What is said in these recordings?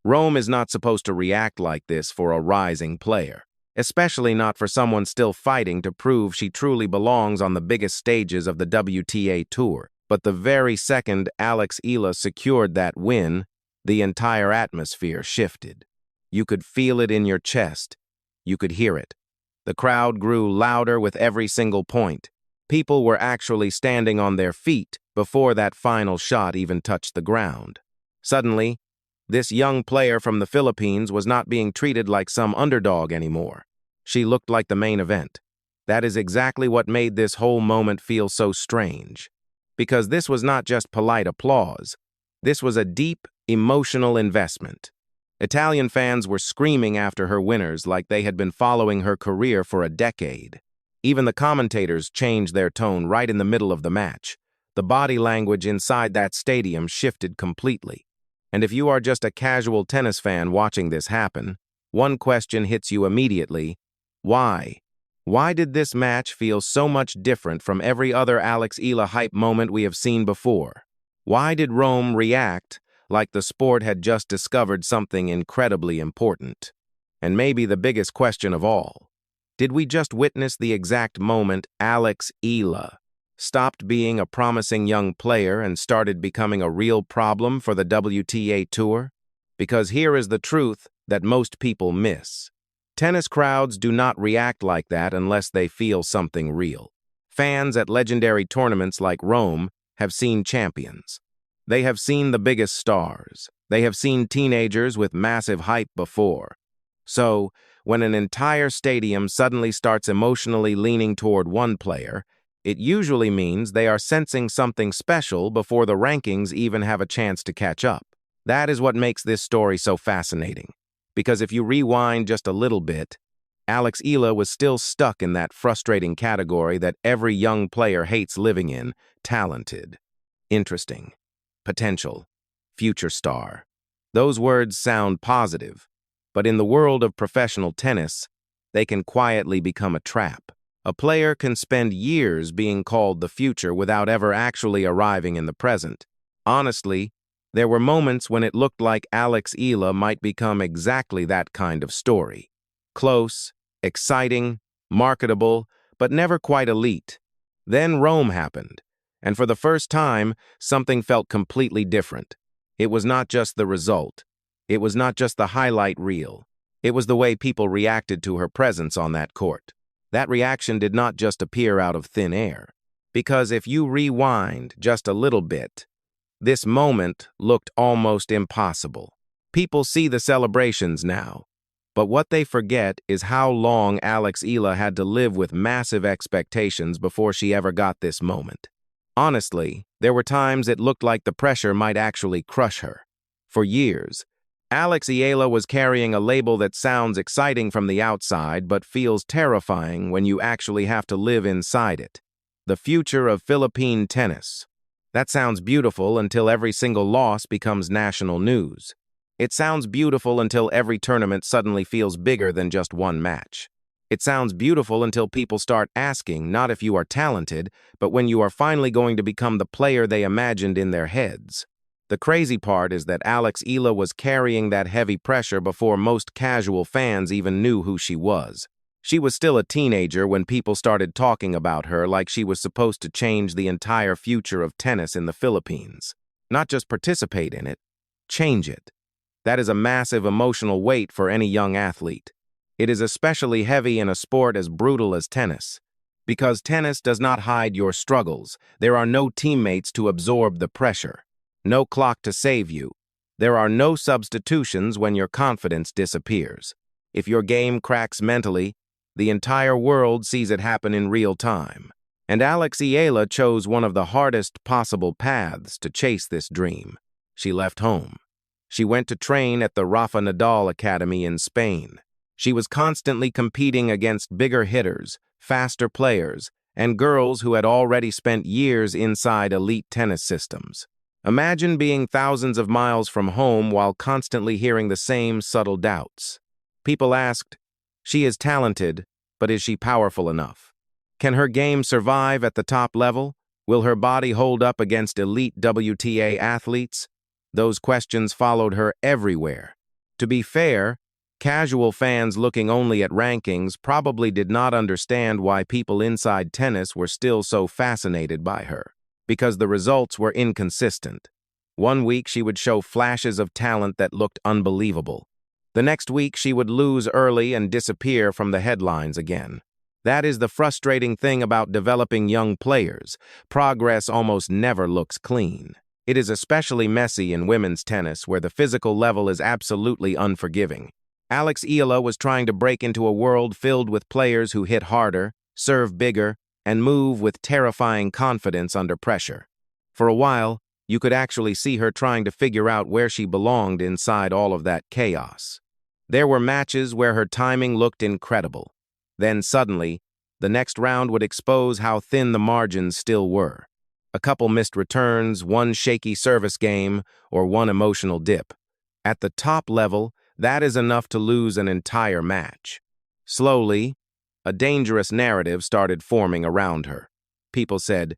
Rome is not supposed to react like this for a rising player, especially not for someone still fighting to prove she truly belongs on the biggest stages of the WTA Tour. But the very second Alex Eala secured that win, the entire atmosphere shifted. You could feel it in your chest. You could hear it. The crowd grew louder with every single point. People were actually standing on their feet before that final shot even touched the ground. Suddenly, this young player from the Philippines was not being treated like some underdog anymore. She looked like the main event. That is exactly what made this whole moment feel so strange. Because this was not just polite applause. This was a deep, emotional investment. Italian fans were screaming after her winners like they had been following her career for a decade. Even the commentators changed their tone right in the middle of the match. The body language inside that stadium shifted completely. And if you are just a casual tennis fan watching this happen, one question hits you immediately. Why? Why did this match feel so much different from every other Alex Eala hype moment we have seen before? Why did Rome react like the sport had just discovered something incredibly important? And maybe the biggest question of all, did we just witness the exact moment Alex Eala stopped being a promising young player and started becoming a real problem for the WTA Tour? Because here is the truth that most people miss. Tennis crowds do not react like that unless they feel something real. Fans at legendary tournaments like Rome have seen champions. They have seen the biggest stars. They have seen teenagers with massive hype before. So, when an entire stadium suddenly starts emotionally leaning toward one player, it usually means they are sensing something special before the rankings even have a chance to catch up. That is what makes this story so fascinating. Because if you rewind just a little bit, Alex Eala was still stuck in that frustrating category that every young player hates living in: talented, interesting, potential, future star. Those words sound positive, but in the world of professional tennis, they can quietly become a trap. A player can spend years being called the future without ever actually arriving in the present. Honestly, there were moments when it looked like Alex Eala might become exactly that kind of story. Close, exciting, marketable, but never quite elite. Then Rome happened, and for the first time, something felt completely different. It was not just the result. It was not just the highlight reel. It was the way people reacted to her presence on that court. That reaction did not just appear out of thin air. Because if you rewind just a little bit, this moment looked almost impossible. People see the celebrations now, but what they forget is how long Alex Eala had to live with massive expectations before she ever got this moment. Honestly, there were times it looked like the pressure might actually crush her. For years, Alex Eala was carrying a label that sounds exciting from the outside but feels terrifying when you actually have to live inside it. The future of Philippine tennis. That sounds beautiful until every single loss becomes national news. It sounds beautiful until every tournament suddenly feels bigger than just one match. It sounds beautiful until people start asking not if you are talented, but when you are finally going to become the player they imagined in their heads. The crazy part is that Alex Eala was carrying that heavy pressure before most casual fans even knew who she was. She was still a teenager when people started talking about her like she was supposed to change the entire future of tennis in the Philippines. Not just participate in it, change it. That is a massive emotional weight for any young athlete. It is especially heavy in a sport as brutal as tennis. Because tennis does not hide your struggles, there are no teammates to absorb the pressure. No clock to save you. There are no substitutions when your confidence disappears. If your game cracks mentally, the entire world sees it happen in real time. And Alex Eala chose one of the hardest possible paths to chase this dream. She left home. She went to train at the Rafa Nadal Academy in Spain. She was constantly competing against bigger hitters, faster players, and girls who had already spent years inside elite tennis systems. Imagine being thousands of miles from home while constantly hearing the same subtle doubts. People asked, she is talented, but is she powerful enough? Can her game survive at the top level? Will her body hold up against elite WTA athletes? Those questions followed her everywhere. To be fair, casual fans looking only at rankings probably did not understand why people inside tennis were still so fascinated by her, because the results were inconsistent. One week she would show flashes of talent that looked unbelievable. The next week she would lose early and disappear from the headlines again. That is the frustrating thing about developing young players. Progress almost never looks clean. It is especially messy in women's tennis, where the physical level is absolutely unforgiving. Alex Eala was trying to break into a world filled with players who hit harder, serve bigger, and move with terrifying confidence under pressure. For a while, you could actually see her trying to figure out where she belonged inside all of that chaos. There were matches where her timing looked incredible. Then suddenly, the next round would expose how thin the margins still were. A couple missed returns, one shaky service game, or one emotional dip. At the top level, that is enough to lose an entire match. Slowly, a dangerous narrative started forming around her. People said,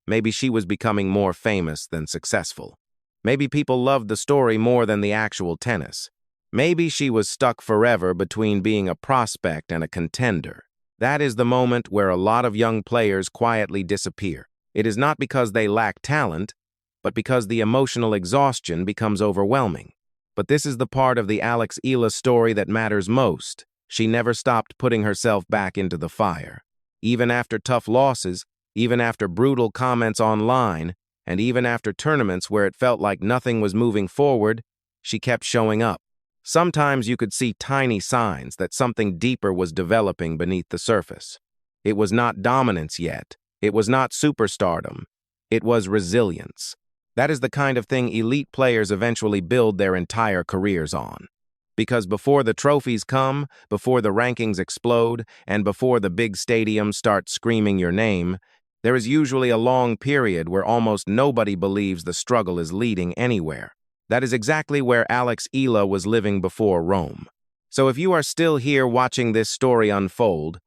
maybe she was becoming more famous than successful. Maybe people loved the story more than the actual tennis. Maybe she was stuck forever between being a prospect and a contender. That is the moment where a lot of young players quietly disappear. It is not because they lack talent, but because the emotional exhaustion becomes overwhelming. But this is the part of the Alex Eala story that matters most. She never stopped putting herself back into the fire. Even after tough losses, even after brutal comments online, and even after tournaments where it felt like nothing was moving forward, she kept showing up. Sometimes you could see tiny signs that something deeper was developing beneath the surface. It was not dominance yet. It was not superstardom. It was resilience. That is the kind of thing elite players eventually build their entire careers on. Because before the trophies come, before the rankings explode, and before the big stadiums start screaming your name, there is usually a long period where almost nobody believes the struggle is leading anywhere. That is exactly where Alex Eala was living before Rome. So if you are still here watching this story unfold,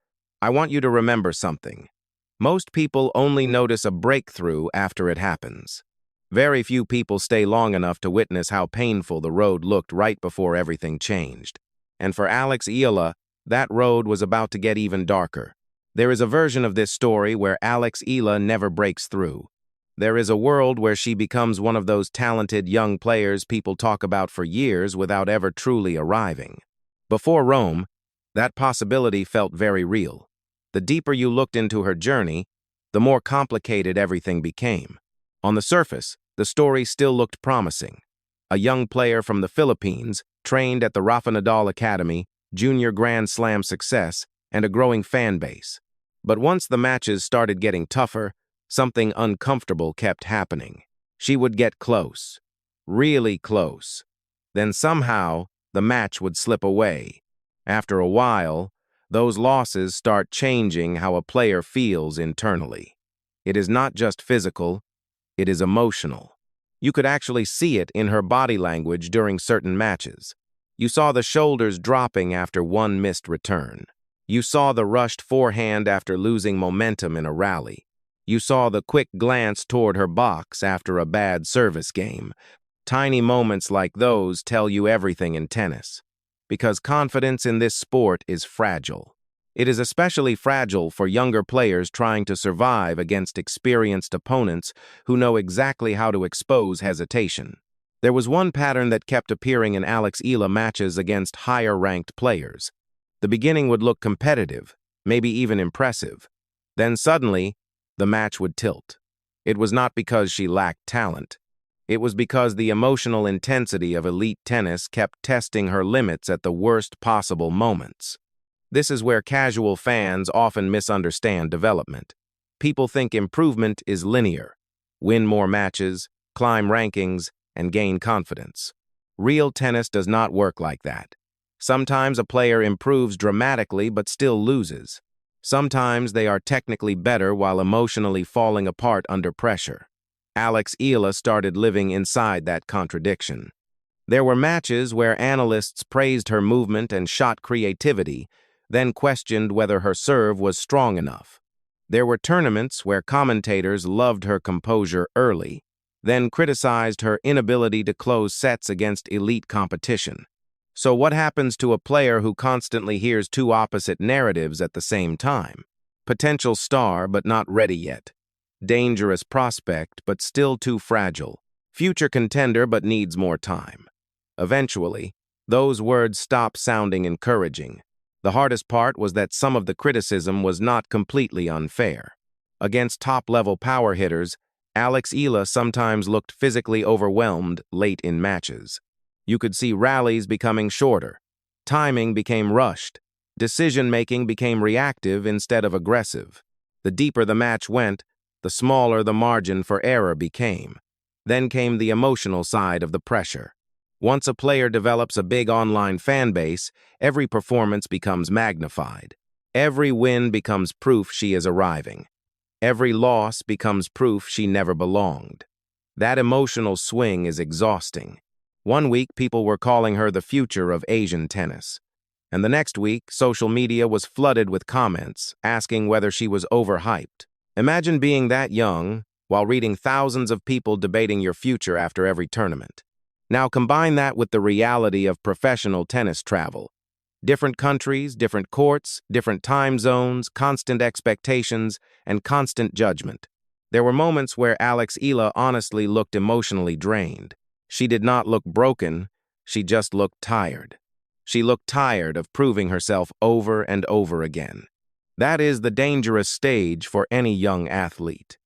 I want you to remember something. Most people only notice a breakthrough after it happens. Very few people stay long enough to witness how painful the road looked right before everything changed. And for Alex Eala, that road was about to get even darker. There is a version of this story where Alex Eala never breaks through. There is a world where she becomes one of those talented young players people talk about for years without ever truly arriving. Before Rome, that possibility felt very real. The deeper you looked into her journey, the more complicated everything became. On the surface, the story still looked promising. A young player from the Philippines, trained at the Rafa Nadal Academy, junior Grand Slam success, and a growing fan base. But once the matches started getting tougher, something uncomfortable kept happening. She would get close, really close. Then somehow, the match would slip away. After a while, those losses start changing how a player feels internally. It is not just physical, it is emotional. You could actually see it in her body language during certain matches. You saw the shoulders dropping after one missed return. You saw the rushed forehand after losing momentum in a rally. You saw the quick glance toward her box after a bad service game. Tiny moments like those tell you everything in tennis. Because confidence in this sport is fragile. It is especially fragile for younger players trying to survive against experienced opponents who know exactly how to expose hesitation. There was one pattern that kept appearing in Alex Eala matches against higher-ranked players. The beginning would look competitive, maybe even impressive. Then suddenly, the match would tilt. It was not because she lacked talent. It was because the emotional intensity of elite tennis kept testing her limits at the worst possible moments. This is where casual fans often misunderstand development. People think improvement is linear. Win more matches, climb rankings, and gain confidence. Real tennis does not work like that. Sometimes a player improves dramatically but still loses. Sometimes they are technically better while emotionally falling apart under pressure. Alex Eala started living inside that contradiction. There were matches where analysts praised her movement and shot creativity, then questioned whether her serve was strong enough. There were tournaments where commentators loved her composure early, then criticized her inability to close sets against elite competition. So what happens to a player who constantly hears two opposite narratives at the same time? Potential star, but not ready yet. Dangerous prospect, but still too fragile. Future contender, but needs more time. Eventually, those words stopped sounding encouraging. The hardest part was that some of the criticism was not completely unfair. Against top-level power hitters, Alex Eala sometimes looked physically overwhelmed late in matches. You could see rallies becoming shorter. Timing became rushed. Decision-making became reactive instead of aggressive. The deeper the match went, the smaller the margin for error became. Then came the emotional side of the pressure. Once a player develops a big online fan base, every performance becomes magnified. Every win becomes proof she is arriving. Every loss becomes proof she never belonged. That emotional swing is exhausting. One week, people were calling her the future of Asian tennis. And the next week, social media was flooded with comments asking whether she was overhyped. Imagine being that young while reading thousands of people debating your future after every tournament. Now combine that with the reality of professional tennis travel. Different countries, different courts, different time zones, constant expectations, and constant judgment. There were moments where Alex Eala honestly looked emotionally drained. She did not look broken, she just looked tired. She looked tired of proving herself over and over again. That is the dangerous stage for any young athlete.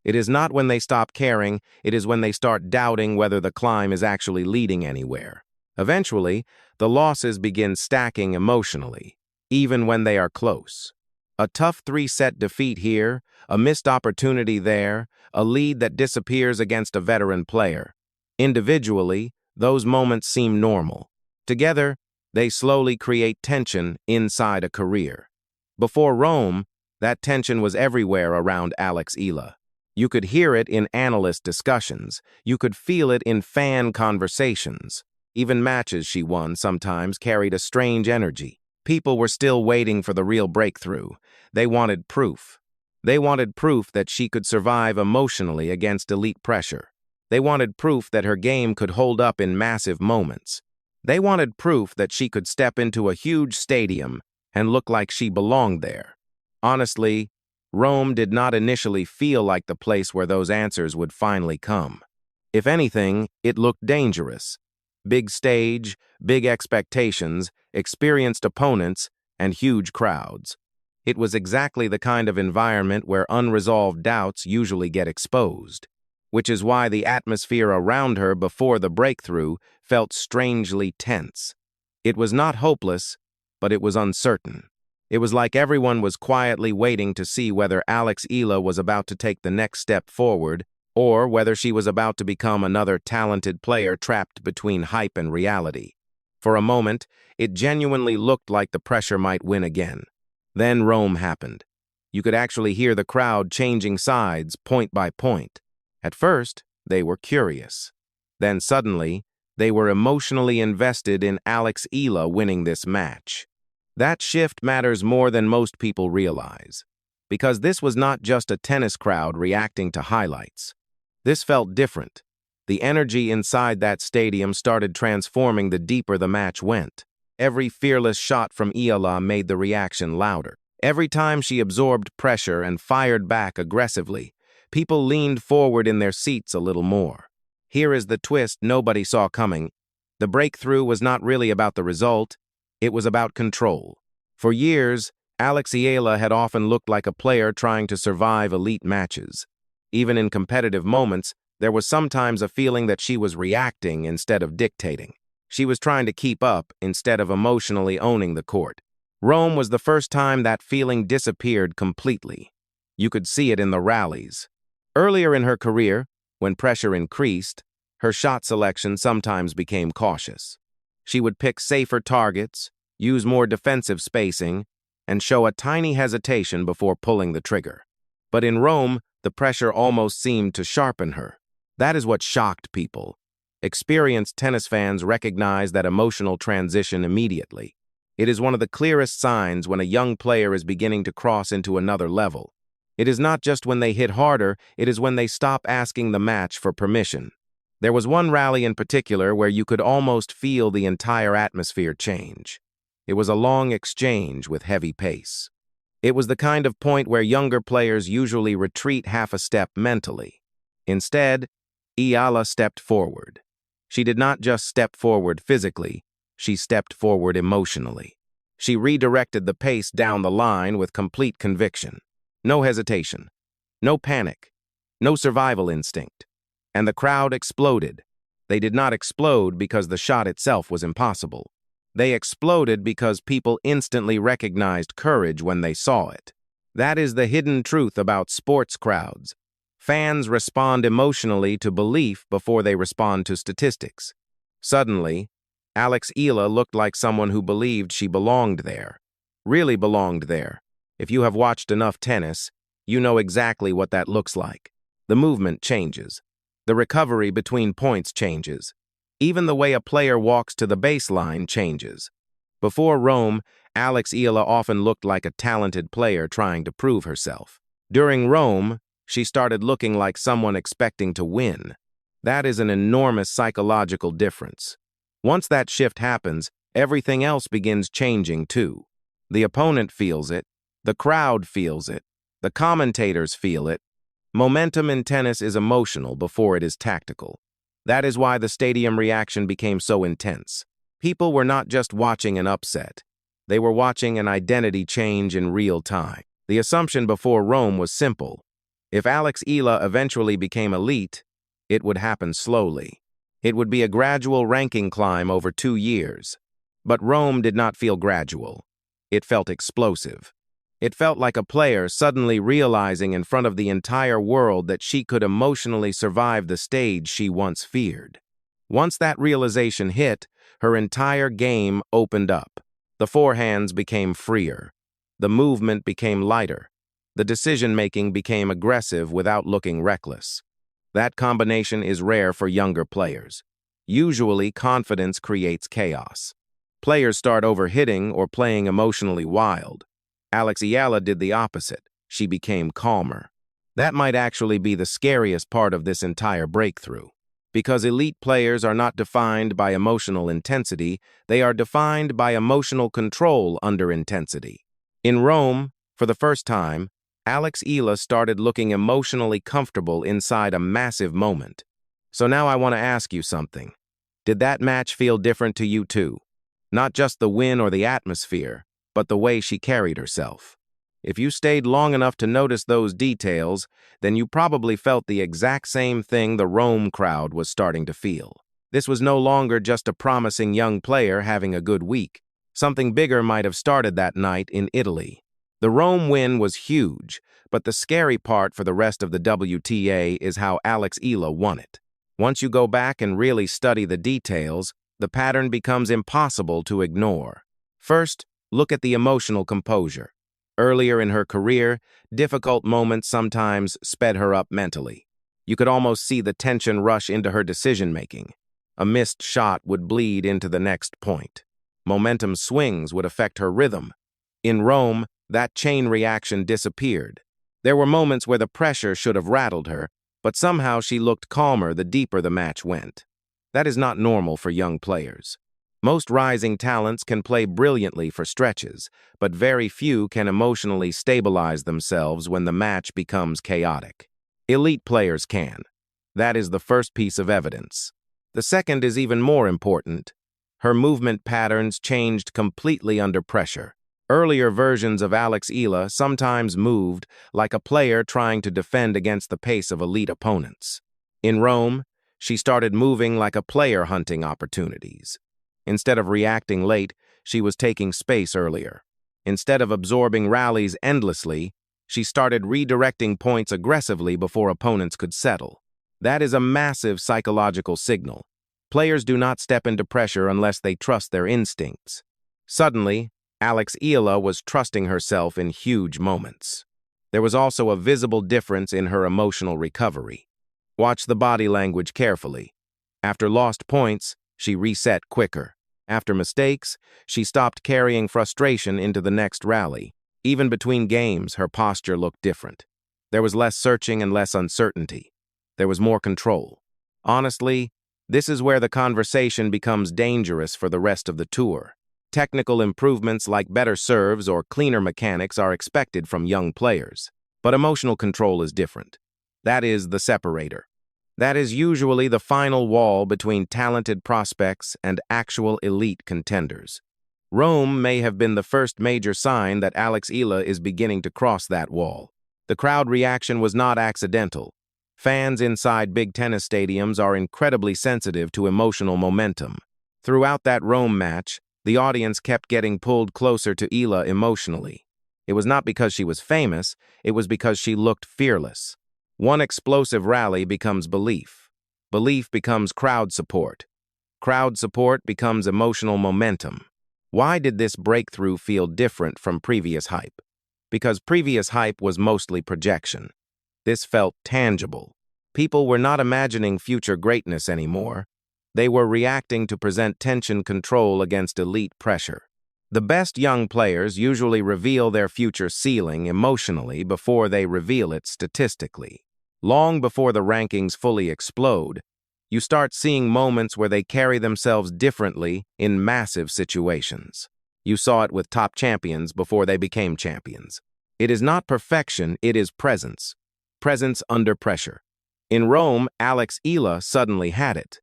It is not when they stop caring, it is when they start doubting whether the climb is actually leading anywhere. Eventually, the losses begin stacking emotionally, even when they are close. A tough 3-set defeat here, a missed opportunity there, a lead that disappears against a veteran player. Individually, those moments seem normal. Together, they slowly create tension inside a career. Before Rome, that tension was everywhere around Alex Eala. You could hear it in analyst discussions. You could feel it in fan conversations. Even matches she won sometimes carried a strange energy. People were still waiting for the real breakthrough. They wanted proof. They wanted proof that she could survive emotionally against elite pressure. They wanted proof that her game could hold up in massive moments. They wanted proof that she could step into a huge stadium and look like she belonged there. Honestly, Rome did not initially feel like the place where those answers would finally come. If anything, it looked dangerous. Big stage, big expectations, experienced opponents, and huge crowds. It was exactly the kind of environment where unresolved doubts usually get exposed, which is why the atmosphere around her before the breakthrough felt strangely tense. It was not hopeless, but it was uncertain. It was like everyone was quietly waiting to see whether Alex Eala was about to take the next step forward, or whether she was about to become another talented player trapped between hype and reality. For a moment, it genuinely looked like the pressure might win again. Then Rome happened. You could actually hear the crowd changing sides point by point. At first, they were curious. Then suddenly, they were emotionally invested in Alex Eala winning this match. That shift matters more than most people realize, because this was not just a tennis crowd reacting to highlights. This felt different. The energy inside that stadium started transforming the deeper the match went. Every fearless shot from Eala made the reaction louder. Every time she absorbed pressure and fired back aggressively, people leaned forward in their seats a little more. Here is the twist nobody saw coming. The breakthrough was not really about the result. It was about control. For years, Alex Eala had often looked like a player trying to survive elite matches. Even in competitive moments, there was sometimes a feeling that she was reacting instead of dictating. She was trying to keep up instead of emotionally owning the court. Rome was the first time that feeling disappeared completely. You could see it in the rallies. Earlier in her career, when pressure increased, her shot selection sometimes became cautious. She would pick safer targets, use more defensive spacing, and show a tiny hesitation before pulling the trigger. But in Rome, the pressure almost seemed to sharpen her. That is what shocked people. Experienced tennis fans recognize that emotional transition immediately. It is one of the clearest signs when a young player is beginning to cross into another level. It is not just when they hit harder, it is when they stop asking the match for permission. There was one rally in particular where you could almost feel the entire atmosphere change. It was a long exchange with heavy pace. It was the kind of point where younger players usually retreat half a step mentally. Instead, Eala stepped forward. She did not just step forward physically, she stepped forward emotionally. She redirected the pace down the line with complete conviction. No hesitation, no panic, no survival instinct. And the crowd exploded. They did not explode because the shot itself was impossible. They exploded because people instantly recognized courage when they saw it. That is the hidden truth about sports crowds. Fans respond emotionally to belief before they respond to statistics. Suddenly, Alex Eala looked like someone who believed she belonged there. Really belonged there. If you have watched enough tennis, you know exactly what that looks like. The movement changes. The recovery between points changes. Even the way a player walks to the baseline changes. Before Rome, Alex Eala often looked like a talented player trying to prove herself. During Rome, she started looking like someone expecting to win. That is an enormous psychological difference. Once that shift happens, everything else begins changing too. The opponent feels it, the crowd feels it, the commentators feel it. Momentum in tennis is emotional before it is tactical. That is why the stadium reaction became so intense. People were not just watching an upset. They were watching an identity change in real time. The assumption before Rome was simple. If Alex Eala eventually became elite, it would happen slowly. It would be a gradual ranking climb over 2 years. But Rome did not feel gradual. It felt explosive. It felt like a player suddenly realizing in front of the entire world that she could emotionally survive the stage she once feared. Once that realization hit, her entire game opened up. The forehands became freer. The movement became lighter. The decision-making became aggressive without looking reckless. That combination is rare for younger players. Usually, confidence creates chaos. Players start overhitting or playing emotionally wild. Alex Eala did the opposite. She became calmer. That might actually be the scariest part of this entire breakthrough. Because elite players are not defined by emotional intensity, they are defined by emotional control under intensity. In Rome, for the first time, Alex Eala started looking emotionally comfortable inside a massive moment. So now I want to ask you something. Did that match feel different to you too? Not just the win or the atmosphere, but the way she carried herself. If you stayed long enough to notice those details, then you probably felt the exact same thing the Rome crowd was starting to feel. This was no longer just a promising young player having a good week. Something bigger might have started that night in Italy. The Rome win was huge, but the scary part for the rest of the WTA is how Alex Eala won it. Once you go back and really study the details, the pattern becomes impossible to ignore. First, look at the emotional composure. Earlier in her career, difficult moments sometimes sped her up mentally. You could almost see the tension rush into her decision-making. A missed shot would bleed into the next point. Momentum swings would affect her rhythm. In Rome, that chain reaction disappeared. There were moments where the pressure should have rattled her, but somehow she looked calmer the deeper the match went. That is not normal for young players. Most rising talents can play brilliantly for stretches, but very few can emotionally stabilize themselves when the match becomes chaotic. Elite players can. That is the first piece of evidence. The second is even more important. Her movement patterns changed completely under pressure. Earlier versions of Alex Eala sometimes moved like a player trying to defend against the pace of elite opponents. In Rome, she started moving like a player hunting opportunities. Instead of reacting late, she was taking space earlier. Instead of absorbing rallies endlessly, she started redirecting points aggressively before opponents could settle. That is a massive psychological signal. Players do not step into pressure unless they trust their instincts. Suddenly, Alex Eala was trusting herself in huge moments. There was also a visible difference in her emotional recovery. Watch the body language carefully. After lost points, she reset quicker. After mistakes, she stopped carrying frustration into the next rally. Even between games, her posture looked different. There was less searching and less uncertainty. There was more control. Honestly, This is where the conversation becomes dangerous for the rest of the tour. Technical improvements like better serves or cleaner mechanics are expected from young players. But emotional control is different. That is the separator. That is usually the final wall between talented prospects and actual elite contenders. Rome may have been the first major sign that Alex Eala is beginning to cross that wall. The crowd reaction was not accidental. Fans inside big tennis stadiums are incredibly sensitive to emotional momentum. Throughout that Rome match, the audience kept getting pulled closer to Eala emotionally. It was not because she was famous, it was because she looked fearless. One explosive rally becomes belief. Belief becomes crowd support. Crowd support becomes emotional momentum. Why did this breakthrough feel different from previous hype? Because previous hype was mostly projection. This felt tangible. People were not imagining future greatness anymore. They were reacting to present tension control against elite pressure. The best young players usually reveal their future ceiling emotionally before they reveal it statistically. Long before the rankings fully explode, you start seeing moments where they carry themselves differently in massive situations. You saw it with top champions before they became champions. It is not perfection, it is presence. Presence under pressure. In Rome, Alex Eala suddenly had it.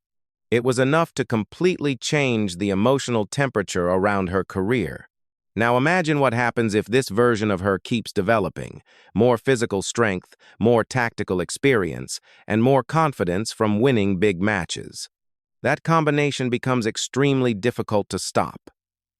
It was enough to completely change the emotional temperature around her career. Now imagine what happens if this version of her keeps developing. More physical strength, more tactical experience, and more confidence from winning big matches. That combination becomes extremely difficult to stop.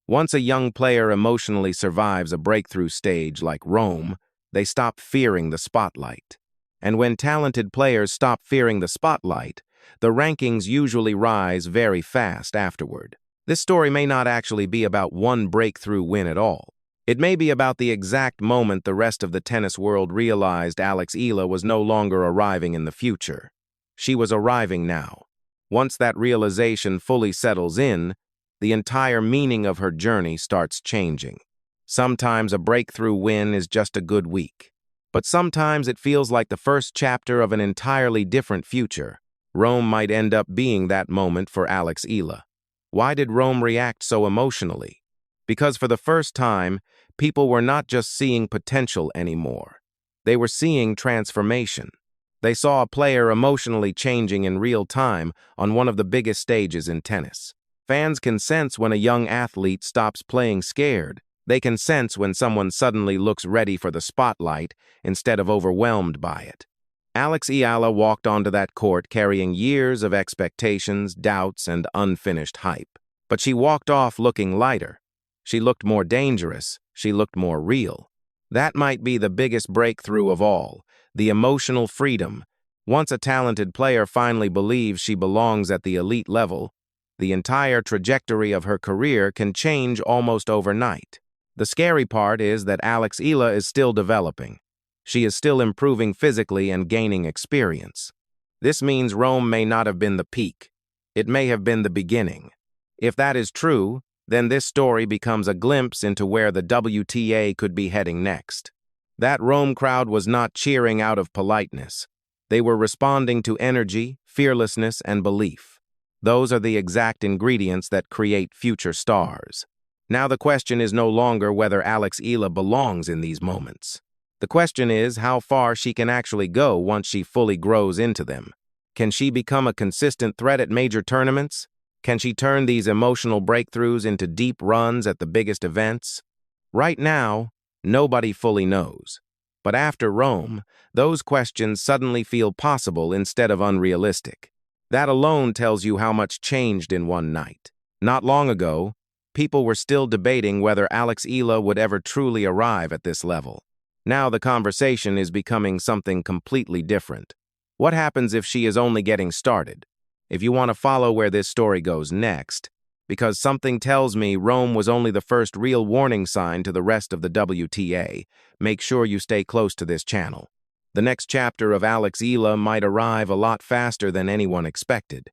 Once a young player emotionally survives a breakthrough stage like Rome, they stop fearing the spotlight. And when talented players stop fearing the spotlight, the rankings usually rise very fast afterward. This story may not actually be about one breakthrough win at all. It may be about the exact moment the rest of the tennis world realized Alex Eala was no longer arriving in the future. She was arriving now. Once that realization fully settles in, the entire meaning of her journey starts changing. Sometimes a breakthrough win is just a good week. But sometimes it feels like the first chapter of an entirely different future. Rome might end up being that moment for Alex Eala. Why did Rome react so emotionally? Because for the first time, people were not just seeing potential anymore. They were seeing transformation. They saw a player emotionally changing in real time on one of the biggest stages in tennis. Fans can sense when a young athlete stops playing scared. They can sense when someone suddenly looks ready for the spotlight instead of overwhelmed by it. Alex Eala walked onto that court carrying years of expectations, doubts, and unfinished hype. But she walked off looking lighter. She looked more dangerous. She looked more real. That might be the biggest breakthrough of all, the emotional freedom. Once a talented player finally believes she belongs at the elite level, the entire trajectory of her career can change almost overnight. The scary part is that Alex Eala is still developing. She is still improving physically and gaining experience. This means Rome may not have been the peak. It may have been the beginning. If that is true, then this story becomes a glimpse into where the WTA could be heading next. That Rome crowd was not cheering out of politeness. They were responding to energy, fearlessness, and belief. Those are the exact ingredients that create future stars. Now the question is no longer whether Alex Eala belongs in these moments. The question is how far she can actually go once she fully grows into them. Can she become a consistent threat at major tournaments? Can she turn these emotional breakthroughs into deep runs at the biggest events? Right now, nobody fully knows. But after Rome, those questions suddenly feel possible instead of unrealistic. That alone tells you how much changed in one night. Not long ago, people were still debating whether Alex Eala would ever truly arrive at this level. Now the conversation is becoming something completely different. What happens if she is only getting started? If you want to follow where this story goes next, because something tells me Rome was only the first real warning sign to the rest of the WTA, make sure you stay close to this channel. The next chapter of Alex Eala might arrive a lot faster than anyone expected.